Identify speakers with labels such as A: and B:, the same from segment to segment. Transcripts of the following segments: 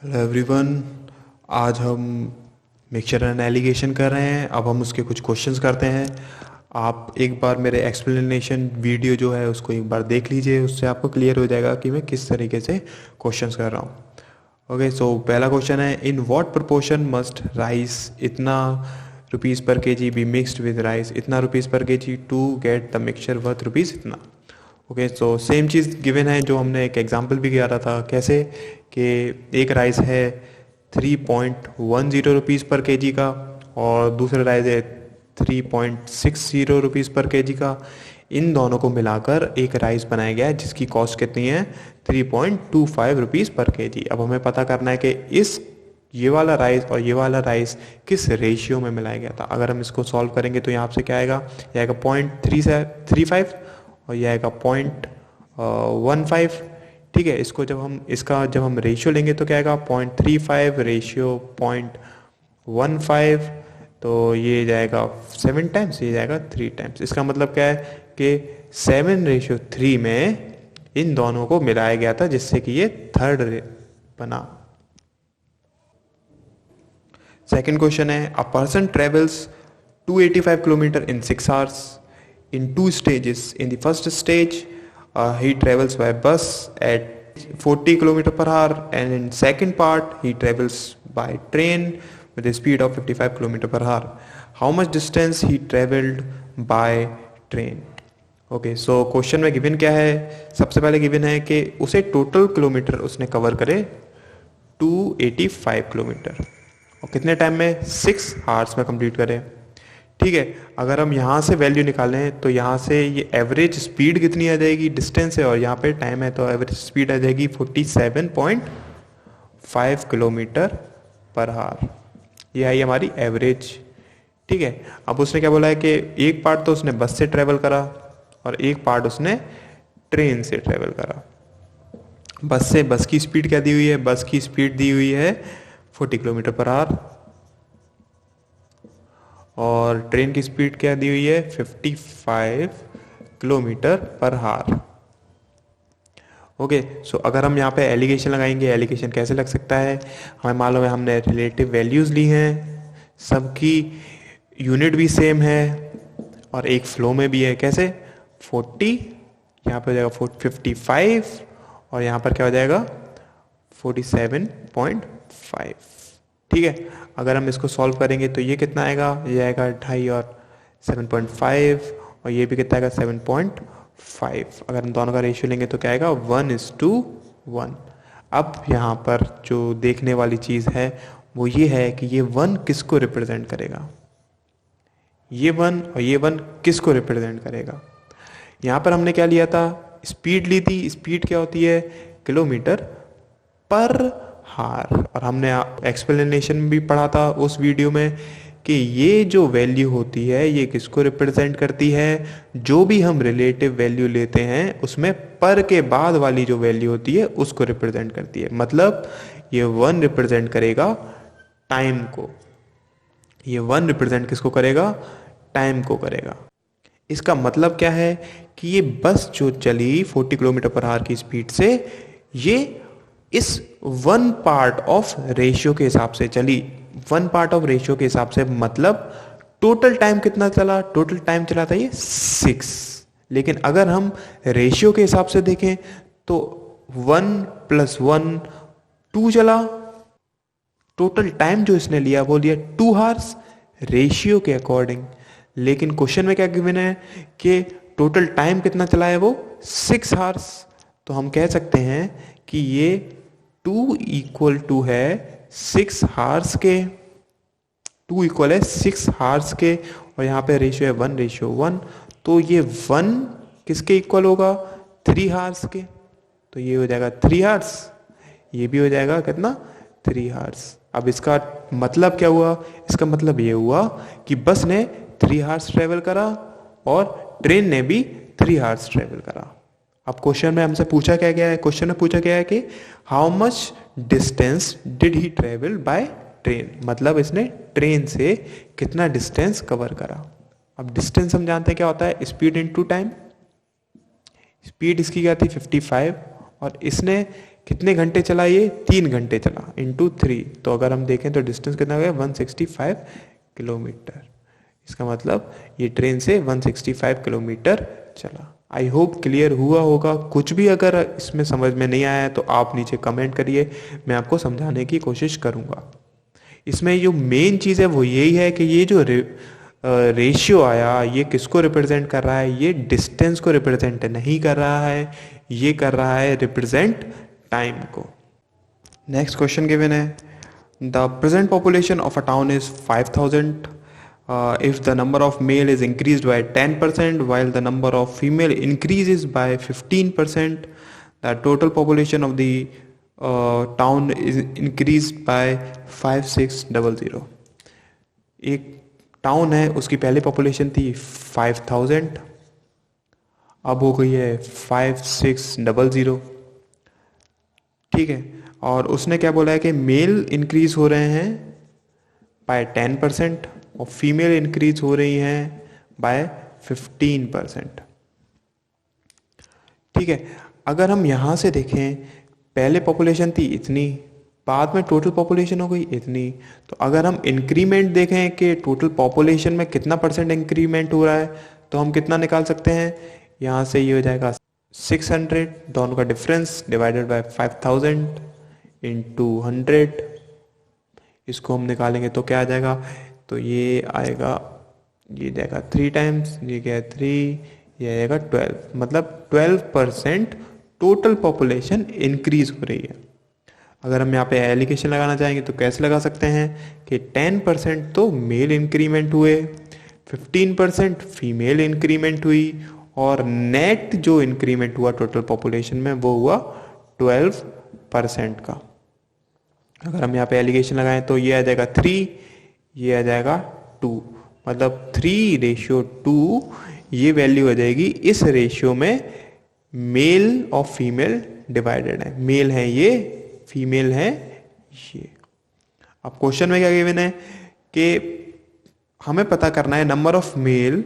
A: Hello everyone. आज हम mixture and allegation कर रहे हैं। अब हम उसके कुछ क्वेश्चंस करते हैं। आप एक बार मेरे एक्सप्लेनेशन वीडियो जो है उसको एक बार देख लीजिए, उससे आपको क्लियर हो जाएगा कि मैं किस तरीके से क्वेश्चंस कर रहा हूँ। ओके, सो पहला क्वेश्चन है, in what proportion must rice इतना rupees per K G be mixed with rice इतना rupees per K G to get the mixture worth rupees इतना। ओके, सो सेम चीज़ गिवन है जो हमने एक एग्जांपल भी किया रहा था। कैसे कि एक राइस है 3.10 रुपीज़ पर केजी का और दूसरा राइस है 3.60 रुपीज़ पर केजी का। इन दोनों को मिलाकर एक राइस बनाया गया है जिसकी कॉस्ट कितनी है, 3.25 रुपीज़ पर केजी। अब हमें पता करना है कि इस ये वाला राइस और ये वाला राइस किस रेशियो में मिलाया गया था। अगर हम इसको सॉल्व करेंगे तो यहाँ से क्या आएगा, ये आएगा 0.335 और ये आएगा 0.15। ठीक है, इसको जब हम रेशियो लेंगे तो क्या आएगा, 0.35 रेशियो 0.15, तो ये जाएगा 7 टाइम्स, ये जाएगा 3 टाइम्स। इसका मतलब क्या है कि 7:3 में इन दोनों को मिलाया गया था जिससे कि ये थर्ड बना। सेकेंड क्वेश्चन है, a person travels 285 kilometre in 6 hours in two stages. In the first stage, he travels by bus at 40 km per hour, and in second part, he travels by train with a speed of 55 km per hour. How much distance he traveled by train? Okay, so question में given क्या है। सबसे पहले given है कि उसे total kilometre उसने cover करे 285 किलोमीटर और कितने टाइम में, 6 आवर्स में कंप्लीट करे। ठीक है, अगर हम यहाँ से वैल्यू निकालें तो यहाँ से ये एवरेज स्पीड कितनी आ जाएगी, डिस्टेंस है और यहाँ पे टाइम है, तो एवरेज स्पीड आ जाएगी 47.5 किलोमीटर पर आवर। ये आई हमारी एवरेज। ठीक है, अब उसने क्या बोला है कि एक पार्ट तो उसने बस से ट्रेवल करा और एक पार्ट उसने ट्रेन से ट्रेवल करा। बस की स्पीड क्या दी हुई है, बस की स्पीड दी हुई है 40 किलोमीटर पर आवर और ट्रेन की स्पीड क्या दी हुई है, 55 किलोमीटर पर आवर। ओके, सो अगर हम यहाँ पे एलिगेशन लगाएंगे, एलिगेशन कैसे लग सकता है, हमें मालूम है हमने रिलेटिव वैल्यूज़ ली हैं, सबकी यूनिट भी सेम है और एक फ्लो में भी है। कैसे, 40 यहाँ पे हो जाएगा 55 और यहाँ पर क्या हो जाएगा 47.5। ठीक है, अगर हम इसको सॉल्व करेंगे तो ये कितना आएगा, ये आएगा 2.5 और 7.5 और ये भी कितना आएगा 7.5। अगर हम दोनों का रेशियो लेंगे तो क्या आएगा 1:1। अब यहाँ पर जो देखने वाली चीज़ है वो ये है कि ये 1 किसको रिप्रेजेंट करेगा, ये 1 और ये 1 किसको रिप्रेजेंट करेगा। यहाँ पर हमने क्या लिया था, स्पीड ली थी। स्पीड क्या होती है, किलोमीटर पर हार, और हमने एक्सप्लेनेशन भी पढ़ा था उस वीडियो में कि ये जो वैल्यू होती है ये किसको रिप्रेजेंट करती है, जो भी हम रिलेटिव वैल्यू लेते हैं उसमें पर के बाद वाली जो वैल्यू होती है उसको रिप्रेजेंट करती है। मतलब ये 1 रिप्रेजेंट करेगा टाइम को, ये 1 रिप्रेजेंट किसको करेगा, टाइम को करेगा। इसका मतलब क्या है कि ये बस जो चली 40 किलोमीटर पर आवर की स्पीड से, ये इस 1 पार्ट ऑफ रेशियो के हिसाब से चली। 1 पार्ट ऑफ रेशियो के हिसाब से मतलब टोटल टाइम कितना चला, टोटल टाइम चला था ये 6। लेकिन अगर हम रेशियो के हिसाब से देखें तो 1 + 1 2 चला। टोटल टाइम जो इसने लिया वो लिया 2 आवर्स रेशियो के अकॉर्डिंग। लेकिन क्वेश्चन में क्या गिवन है कि टोटल टाइम कितना चला है, वो 6 आवर्स। तो हम कह सकते हैं कि ये 2 = है 6 आवर्स के, 2 = है 6 आवर्स के और यहाँ पे रेशियो है 1:1। तो ये 1 किसके इक्वल होगा, 3 आवर्स के। तो ये हो जाएगा 3 आवर्स, ये भी हो जाएगा कितना, 3 आवर्स। अब इसका मतलब क्या हुआ, इसका मतलब ये हुआ कि बस ने 3 आवर्स ट्रेवल करा और ट्रेन ने भी 3 आवर्स ट्रेवल करा। अब क्वेश्चन में हमसे पूछा क्या गया है, क्वेश्चन में पूछा गया है कि how much distance did he travel by train, मतलब इसने ट्रेन से कितना डिस्टेंस कवर करा। अब डिस्टेंस हम जानते हैं क्या होता है, स्पीड इनटू टाइम। स्पीड इसकी क्या थी 55 और इसने कितने घंटे चला ये? 3 घंटे चला, इंटू 3, तो अगर हम देखें तो डिस्टेंस कितना हो गया? 165 किलोमीटर। इसका मतलब ये ट्रेन से 165 किलोमीटर चला। आई होप क्लियर हुआ होगा। कुछ भी अगर इसमें समझ में नहीं आया है तो आप नीचे कमेंट करिए, मैं आपको समझाने की कोशिश करूँगा। इसमें जो मेन चीज़ है वो यही है कि ये जो रेशियो आया ये किसको रिप्रेजेंट कर रहा है? ये डिस्टेंस को रिप्रेजेंट नहीं कर रहा है, ये कर रहा है रिप्रेजेंट टाइम को। नेक्स्ट क्वेश्चन गिवन है, the present population of a town is 5000 if the number of male is increased by 10% while the number of female increases by 15%, the total population of the town is increased by 5600। एक town है, उसकी पहले population थी 5000, अब हो गई है 5600। ठीक है, और उसने क्या बोला है कि मेल इंक्रीज हो रहे हैं बाय 10% और फीमेल इंक्रीज हो रही हैं बाय 15%। ठीक है, अगर हम यहाँ से देखें, पहले पॉपुलेशन थी इतनी, बाद में टोटल पॉपुलेशन हो गई इतनी, तो अगर हम इंक्रीमेंट देखें कि टोटल पॉपुलेशन में कितना परसेंट इंक्रीमेंट हो रहा है, तो हम कितना निकाल सकते हैं? यहाँ से ये हो जाएगा 600, दोनों का डिफरेंस डिवाइडेड बाय 5000 इंटू 100। इसको हम निकालेंगे तो क्या आ जाएगा? तो ये आएगा, ये जाएगा 3 टाइम्स, ये क्या है 3, ये आएगा 12, मतलब 12% टोटल पॉपुलेशन इंक्रीज हो रही है। अगर हम यहाँ पे एलिगेशन लगाना चाहेंगे तो कैसे लगा सकते हैं कि 10% तो मेल इंक्रीमेंट हुए, 15% फीमेल इंक्रीमेंट हुई, और नेट जो इंक्रीमेंट हुआ टोटल पॉपुलेशन में वो हुआ 12% का। अगर हम यहाँ पे एलिगेशन लगाएं तो ये आ जाएगा 3, ये आ जाएगा 2, मतलब 3:2 ये वैल्यू आ जाएगी। इस रेशियो में मेल और फीमेल डिवाइडेड है, मेल है ये, फीमेल है ये। अब क्वेश्चन में क्या गिवन है कि हमें पता करना है number of male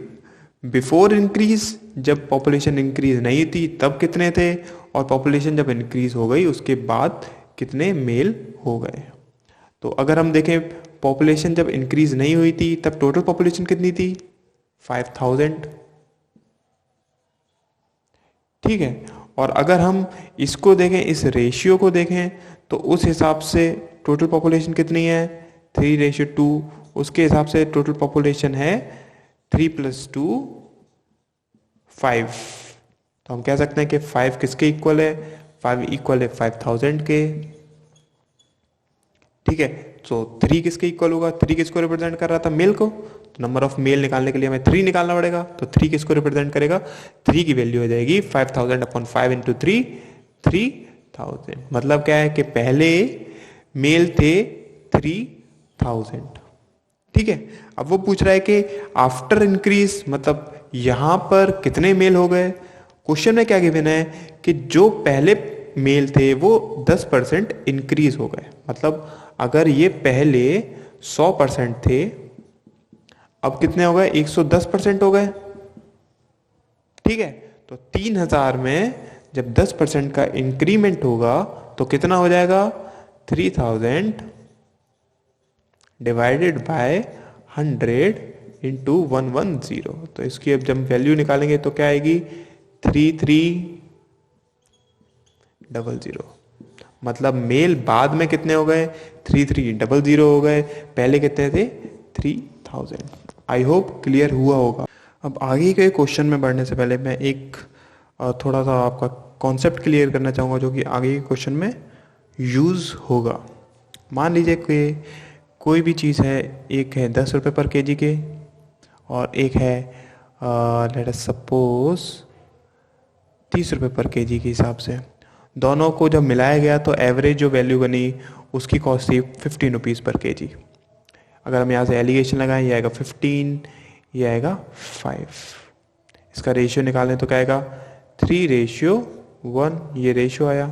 A: before increase, जब पॉपुलेशन इंक्रीज नहीं थी तब कितने थे, और पॉपुलेशन जब इंक्रीज हो गई उसके बाद कितने मेल हो गए। तो अगर हम देखें पॉपुलेशन जब इंक्रीज नहीं हुई थी तब टोटल पॉपुलेशन कितनी थी? 5000। ठीक है, और अगर हम इसको देखें, इस रेशियो को देखें, तो उस हिसाब से टोटल पॉपुलेशन कितनी है? 3:2। उसके हिसाब से टोटल पॉपुलेशन है 3 + 2 5। तो हम कह सकते हैं कि 5 किसके इक्वल है? 5 इक्वल है 5000 के। ठीक है, तो 3 किसके इक्वल होगा? 3 किसको रिप्रेजेंट कर रहा था? मेल को। तो नंबर ऑफ मेल निकालने के लिए हमें 3 निकालना पड़ेगा, तो 3 किसको रिप्रेजेंट करेगा? 3 की वैल्यू हो जाएगी 5000/5 इंटू 3, 3000। मतलब क्या है कि पहले मेल थे 3000। ठीक है, अब वो पूछ रहा है कि आफ्टर इंक्रीज, मतलब यहां पर कितने मेल हो गए। क्वेश्चन में क्या गिवन है कि जो पहले मेल थे वो 10% इंक्रीज हो गए, मतलब अगर ये पहले 100% थे, अब कितने हो गए? 110% हो गए। ठीक है, तो 3000 में जब 10% का इंक्रीमेंट होगा तो कितना हो जाएगा? 3000 डिवाइडेड बाय 100 इंटू 110। तो इसकी अब जब वैल्यू निकालेंगे तो क्या आएगी? 3300। मतलब मेल बाद में कितने हो गए? 3300 हो गए, पहले कितने थे? 3000। आई होप क्लियर हुआ होगा। अब आगे के क्वेश्चन में बढ़ने से पहले मैं एक थोड़ा सा आपका कॉन्सेप्ट क्लियर करना चाहूँगा जो कि आगे के क्वेश्चन में यूज़ होगा। मान लीजिए कि कोई भी चीज़ है, एक है 10 रुपये पर केजी के और एक है लेट अस सपोज 30 रुपये पर केजी के हिसाब से। दोनों को जब मिलाया गया तो एवरेज जो वैल्यू बनी उसकी कॉस्ट थी 15 रुपीज़ पर केजी। अगर हम यहाँ से एलिगेशन लगाएं, ये आएगा 15, ये आएगा 5। इसका रेशियो निकालें तो क्या आएगा? 3:1, ये रेशियो आया।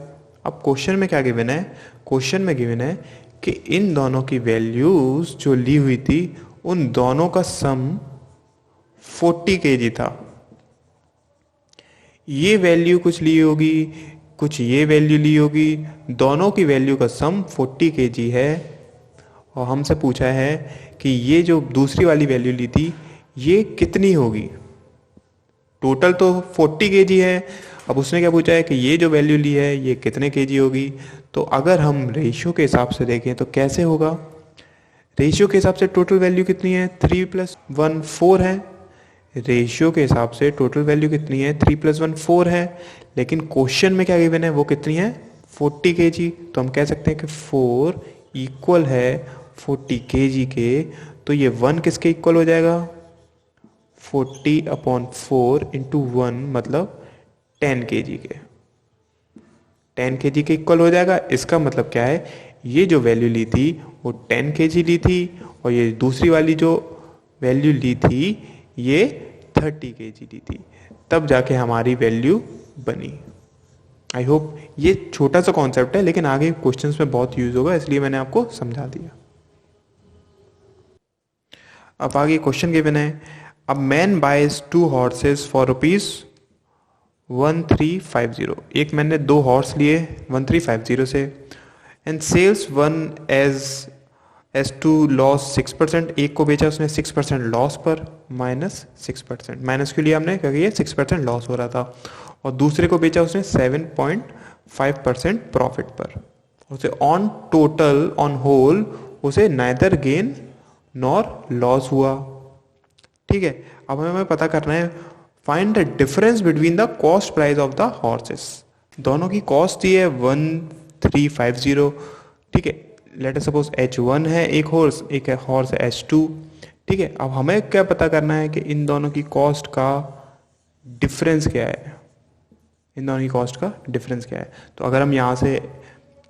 A: अब क्वेश्चन में क्या गिवन है? क्वेश्चन में गिवन है कि इन दोनों की वैल्यूज जो ली हुई थी उन दोनों का सम 40 केजी था। ये वैल्यू कुछ ली होगी, कुछ ये वैल्यू ली होगी, दोनों की वैल्यू का सम 40 kg है, और हमसे पूछा है कि ये जो दूसरी वाली वैल्यू ली थी ये कितनी होगी। टोटल तो 40 kg है, अब उसने क्या पूछा है कि ये जो वैल्यू ली है ये कितने kg होगी। तो अगर हम रेशियो के हिसाब से देखें तो कैसे होगा, रेशियो के हिसाब से टोटल वैल्यू कितनी है, 3 + 1 4 है। रेशियो के हिसाब से टोटल वैल्यू कितनी है, 3 + 1 4 है, लेकिन क्वेश्चन में क्या गिवन है वो कितनी है, 40 kg। तो हम कह सकते हैं कि 4 इक्वल है 40 kg के। तो ये 1 किसके इक्वल हो जाएगा, 40/4 × 1 मतलब 10 kg के, 10 kg के इक्वल हो जाएगा। इसका मतलब क्या है, ये जो वैल्यू ली थी वो 10 kg ली थी, और ये दूसरी वाली जो वैल्यू ली थी ये 30 kg ली थी, तब जाके हमारी वैल्यू बनी। आई होप ये छोटा सा कॉन्सेप्ट है, लेकिन आगे क्वेश्चंस में बहुत यूज होगा, इसलिए मैंने आपको समझा दिया। अब आगे क्वेश्चन गिवन है, a man buys 2 horses for ₹1350। एक मैन ने 2 हॉर्स लिए 1350 से, and sells one as to loss 6%। एक को बेचा उसने 6% लॉस पर, -6%। माइनस क्यों लिया हमने, क्योंकि ये 6% लॉस हो रहा था। और दूसरे को बेचा उसने 7.5% प्रॉफिट पर। उसे ऑन टोटल ऑन होल उसे नाइदर गेन नॉर लॉस हुआ। ठीक है, अब हमें पता करना है find the difference between the cost price of the horses. दोनों की कॉस्ट दी है 1350। ठीक है, लेट अस सपोज H1 है एक हॉर्स, एक है हॉर्स H2। ठीक है, अब हमें क्या पता करना है कि इन दोनों की कॉस्ट का डिफरेंस क्या है, इन दोनों की कॉस्ट का डिफरेंस क्या है। तो अगर हम यहाँ से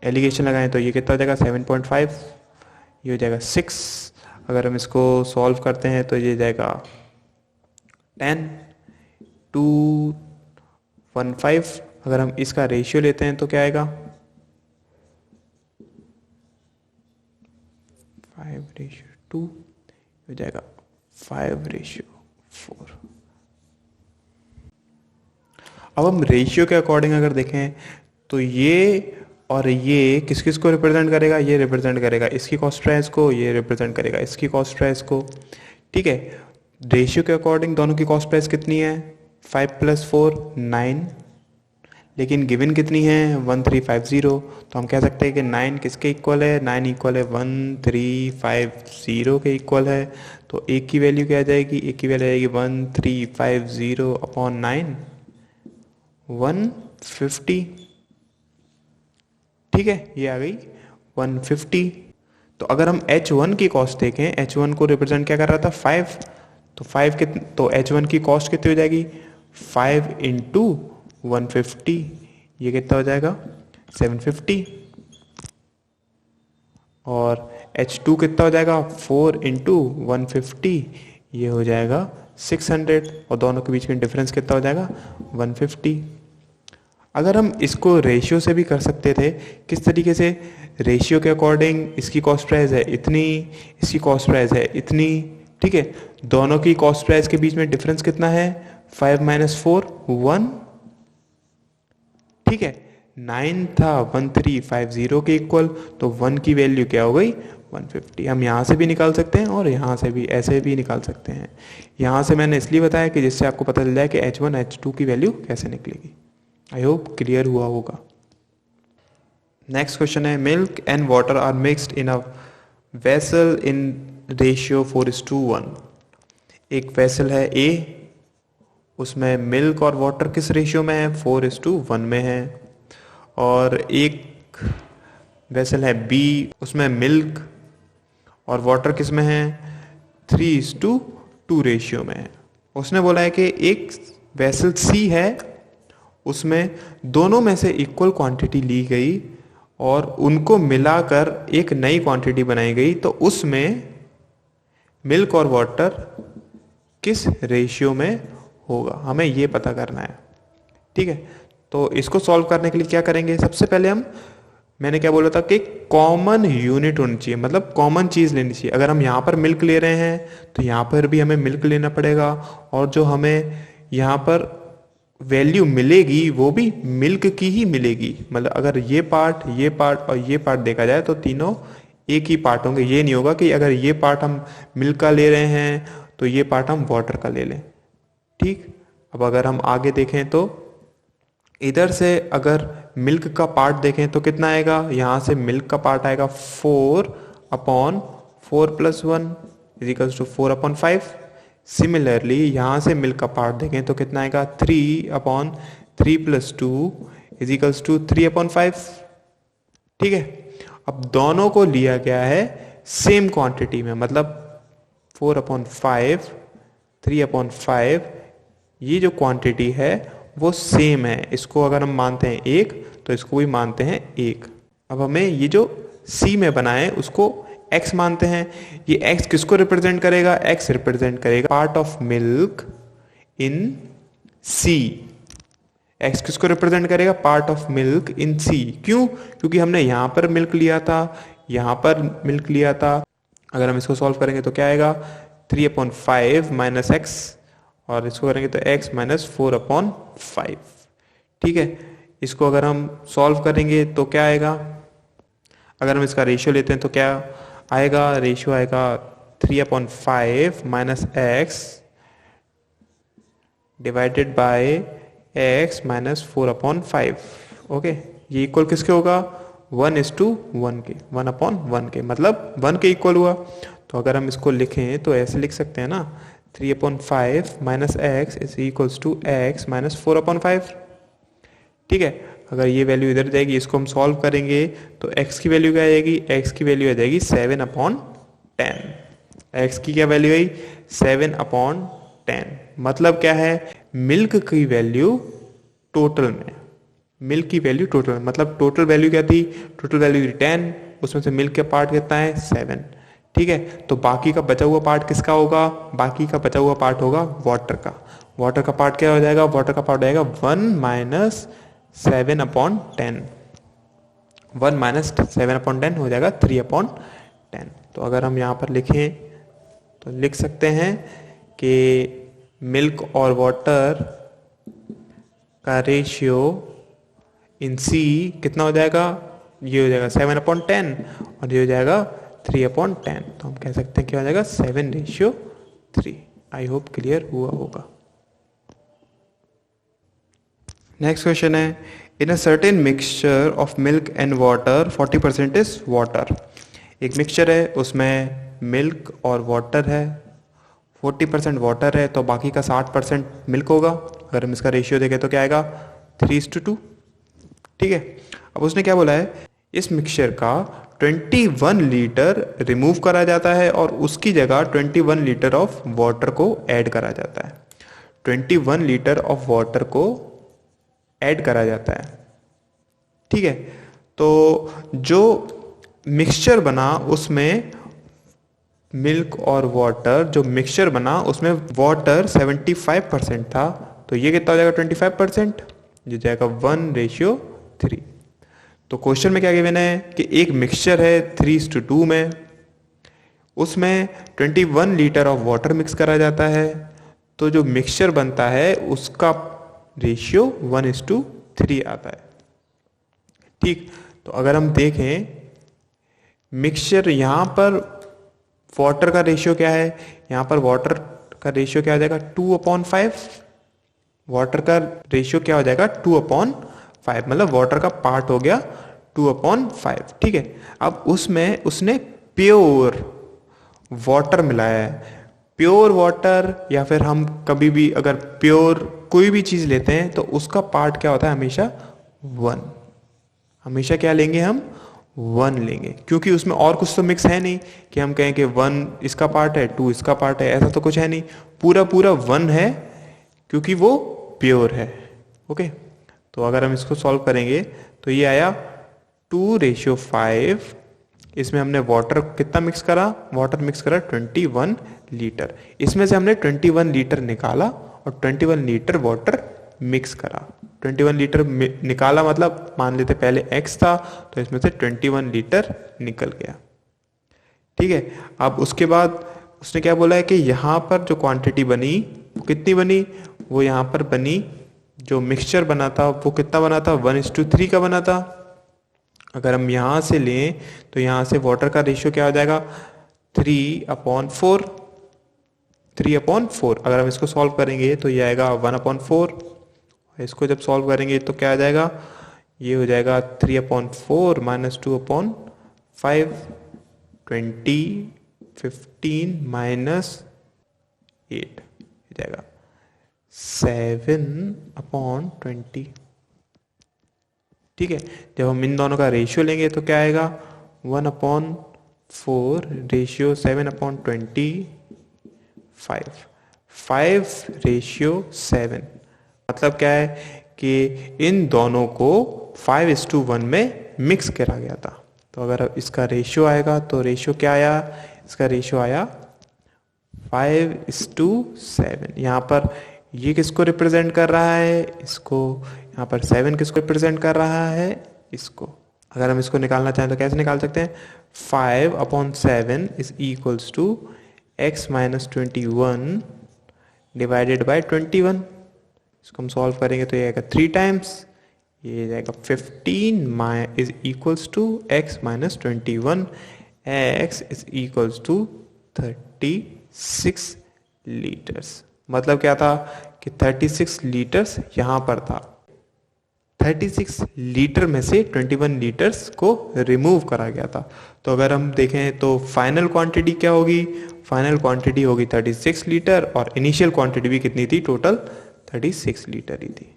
A: एलिगेशन लगाएं तो ये कितना हो जाएगा 7.5, ये हो जाएगा 6। अगर हम इसको सॉल्व करते हैं तो ये जाएगा 10 2 1 5। अगर हम इसका रेशियो लेते हैं तो क्या आएगा 5:2, हो जाएगा 5:4। अब हम रेशियो के अकॉर्डिंग अगर देखें तो ये और ये किस किस को रिप्रेजेंट करेगा, ये रिप्रेजेंट करेगा इसकी कॉस्ट प्राइस को, ये रिप्रेजेंट करेगा इसकी कॉस्ट प्राइस को। ठीक है, रेशियो के अकॉर्डिंग दोनों की कॉस्ट प्राइस कितनी है, 5 + 4 9, लेकिन गिवन कितनी है 1350। तो हम कह सकते हैं कि 9 किसके इक्वल है, 9 इक्वल है 1350 के इक्वल है। तो एक की वैल्यू क्या आ जाएगी, एक की वैल्यू आएगी 1350/9 150। ठीक है, ये आ गई 150। तो अगर हम H1 की कॉस्ट देखें, H1 को रिप्रेजेंट क्या कर रहा था 5, तो 5 कितने, तो H1 की कॉस्ट कितनी हो जाएगी 5 × 150, ये कितना हो जाएगा 750। और H2 कितना हो जाएगा 4 × 150, ये हो जाएगा 600। और दोनों के बीच में डिफरेंस कितना हो जाएगा 150। अगर हम इसको रेशियो से भी कर सकते थे, किस तरीके से, रेशियो के अकॉर्डिंग इसकी कॉस्ट प्राइस है इतनी, इसकी कॉस्ट प्राइस है इतनी। ठीक है, दोनों की कॉस्ट प्राइस के बीच में डिफरेंस कितना है 5 - 4 1। ठीक है, 9 था 1350 के इक्वल, तो 1 की वैल्यू क्या हो गई 150। हम यहाँ से भी निकाल सकते हैं और यहाँ से भी ऐसे भी निकाल सकते हैं। यहाँ से मैंने इसलिए बताया कि जिससे आपको पता चल जाए कि H1 H2 की वैल्यू कैसे निकलेगी। आई होप क्लियर हुआ होगा। नेक्स्ट क्वेश्चन है, milk and water are mixed in a vessel in ratio 4:1। एक वेसल है A, उसमें मिल्क और वाटर किस रेशियो में है 4:1 में है। और एक वेसल है B, उसमें मिल्क और वाटर किस में है 3:2 रेशियो में है। उसने बोला है कि एक वेसल C है, उसमें दोनों में से इक्वल क्वांटिटी ली गई और उनको मिलाकर एक नई क्वांटिटी बनाई गई, तो उसमें मिल्क और वाटर किस रेशियो में होगा, हमें ये पता करना है। ठीक है, तो इसको सॉल्व करने के लिए क्या करेंगे, सबसे पहले मैंने क्या बोला था कि कॉमन यूनिट होनी चाहिए, मतलब कॉमन चीज़ लेनी चाहिए। अगर हम यहाँ पर मिल्क ले रहे हैं तो यहाँ पर भी हमें मिल्क लेना पड़ेगा, और जो हमें यहाँ पर वैल्यू मिलेगी वो भी मिल्क की ही मिलेगी। मतलब अगर ये पार्ट और ये पार्ट देखा जाए तो तीनों एक ही पार्ट होंगे। ये नहीं होगा कि अगर ये पार्ट हम मिल्क का ले रहे हैं तो ये पार्ट हम वाटर का ले लें। ठीक, अब अगर हम आगे देखें तो इधर से अगर मिल्क का पार्ट देखें तो कितना आएगा, यहाँ से मिल्क का पार्ट आएगा 4/4 + 1 = 4/5। सिमिलरली यहाँ से मिल्क का पार्ट देखें तो कितना आएगा 3/3 + 2 = 3/5। ठीक है, अब दोनों को लिया गया है सेम क्वांटिटी में, मतलब 4/5 3/5 ये जो क्वांटिटी है वो सेम है। इसको अगर हम मानते हैं 1 तो इसको भी मानते हैं 1। अब हमें ये जो C में बना है उसको x मानते हैं। ये x किसको रिप्रेजेंट करेगा, x रिप्रेजेंट करेगा part of milk in C। x किसको रिप्रेजेंट करेगा, part of milk in C। क्यों, क्योंकि हमने यहाँ पर मिल्क लिया था, यहाँ पर मिल्क लिया था। अगर हम इसको सॉल्व करेंगे तो क्या आएगा 3/5 - x, और इसको करेंगे तो x - 4/5। ठीक है, इसको अगर हम सॉल्व करेंगे तो क्या आएगा, अगर हम इसका रेशियो लेते हैं तो क्या आएगा, रेशियो आएगा 3/5 - x divided by x - 4/5। Okay, ये इक्वल किसके होगा 1:1 के, 1/1 के, मतलब 1 के इक्वल हुआ। तो अगर हम इसको लिखें तो ऐसे लिख सकते हैं ना, 3/5 - x = x - 4/5। ठीक है, अगर ये वैल्यू इधर जाएगी, इसको हम सॉल्व करेंगे तो x की वैल्यू क्या आएगी, x की वैल्यू आ जाएगी 7/10। x की क्या वैल्यू आई 7/10। मतलब क्या है, मिल्क की वैल्यू टोटल में, मिल्क की वैल्यू टोटल में, मतलब टोटल वैल्यू क्या थी, टोटल वैल्यू थी 10, उसमें से मिल्क का पार्ट कितना है 7। ठीक है, तो बाकी का बचा हुआ पार्ट किसका होगा, बाकी का बचा हुआ पार्ट होगा वाटर का। वाटर का पार्ट क्या हो जाएगा, वाटर का पार्ट हो जाएगा 1 - 7/10। 1 - 7/10 हो जाएगा 3/10। तो अगर हम यहाँ पर लिखें तो लिख सकते हैं कि मिल्क और वाटर का रेशियो इन C कितना हो जाएगा, ये हो जाएगा 7/10 और ये हो जाएगा 3/10। तो हम कह सकते हैं क्या हो जाएगा 7:3। आई होप क्लियर हुआ होगा। नेक्स्ट क्वेश्चन है, in a certain mixture of milk and water 40% is water. एक मिक्सचर है उसमें मिल्क और वाटर है, 40% वाटर है, तो बाकी का 60% मिल्क होगा। अगर हम इसका रेशियो देखें तो क्या आएगा 3:2। ठीक है, अब उसने क्या बोला है, इस मिक्सचर का 21 लीटर रिमूव करा जाता है और उसकी जगह 21 लीटर ऑफ वाटर को ऐड करा जाता है। 21 लीटर ऑफ वाटर को ऐड करा जाता है। ठीक है, तो जो मिक्सचर बना उसमें मिल्क और वाटर, जो मिक्सचर बना उसमें वाटर 75% था, तो ये कितना हो जाएगा 25%, जो जाएगा 1:3। तो क्वेश्चन में क्या गिवन है कि एक मिक्सचर है 3:2 में, उसमें 21 लीटर ऑफ वाटर मिक्स करा जाता है, तो जो मिक्सचर बनता है उसका रेशियो 1:3 आता है। ठीक, तो अगर हम देखें मिक्सचर, यहाँ पर वाटर का रेशियो क्या है, यहाँ पर वाटर का रेशियो क्या हो जाएगा 2/5। वाटर का रेशियो क्या हो जाएगा 2/5, मतलब वाटर का पार्ट हो गया 2/5। ठीक है, अब उसमें उसने प्योर वाटर मिलाया है। प्योर वाटर, या फिर हम कभी भी अगर प्योर कोई भी चीज़ लेते हैं तो उसका पार्ट क्या होता है हमेशा 1। हमेशा क्या लेंगे हम 1 लेंगे, क्योंकि उसमें और कुछ तो मिक्स है नहीं कि हम कहें कि 1 इसका पार्ट है 2 इसका पार्ट है, ऐसा तो कुछ है नहीं, पूरा पूरा 1 है क्योंकि वो प्योर है। ओके, तो अगर हम इसको सॉल्व करेंगे तो ये आया 2:5। इसमें हमने वाटर कितना मिक्स करा, वाटर मिक्स करा 21 लीटर। इसमें से हमने 21 लीटर निकाला और 21 लीटर वाटर मिक्स करा। 21 लीटर निकाला मतलब मान लेते पहले x था, तो इसमें से 21 लीटर निकल गया। ठीक है, अब उसके बाद उसने क्या बोला है कि यहाँ पर जो क्वांटिटी बनी वो कितनी बनी, वो यहाँ पर बनी जो मिक्सचर बना था वो कितना बना था, 1:3 का बना था। अगर हम यहाँ से लें तो यहाँ से वाटर का रेशियो क्या हो जाएगा, 3/4। 3/4 अगर हम इसको सॉल्व करेंगे तो ये आएगा 1/4। इसको जब सॉल्व करेंगे तो क्या आ जाएगा, ये हो जाएगा 3/4 माइनस 2/5, 20, 15 माइनस 8 हो जाएगा 7/20। ठीक है, जब हम इन दोनों का रेशियो लेंगे तो क्या आएगा, 1/4 रेशियो 7/25, 5:7। मतलब क्या है कि इन दोनों को 5:1 में मिक्स करा गया था। तो अगर इसका रेशियो आएगा तो रेशियो क्या आया, इसका रेशियो आया 5:7। यहाँ पर ये किसको रिप्रेजेंट कर रहा है, इसको। यहाँ पर 7 किसको रिप्रेजेंट कर रहा है, इसको। अगर हम इसको निकालना चाहें तो कैसे निकाल सकते हैं, 5/7 is equals to x minus 21 divided by 21। इसको हम सॉल्व करेंगे तो ये आएगा 3 टाइम्स, ये जाएगा 15 is equals to x minus 21। x is equals to 36 litres. मतलब क्या था कि 36 लीटर्स यहाँ पर था। 36 लीटर में से 21 लीटर्स को रिमूव करा गया था। तो अगर हम देखें तो फाइनल क्वांटिटी क्या होगी, फाइनल क्वांटिटी होगी 36 लीटर और इनिशियल क्वांटिटी भी कितनी थी, टोटल 36 लीटर ही थी।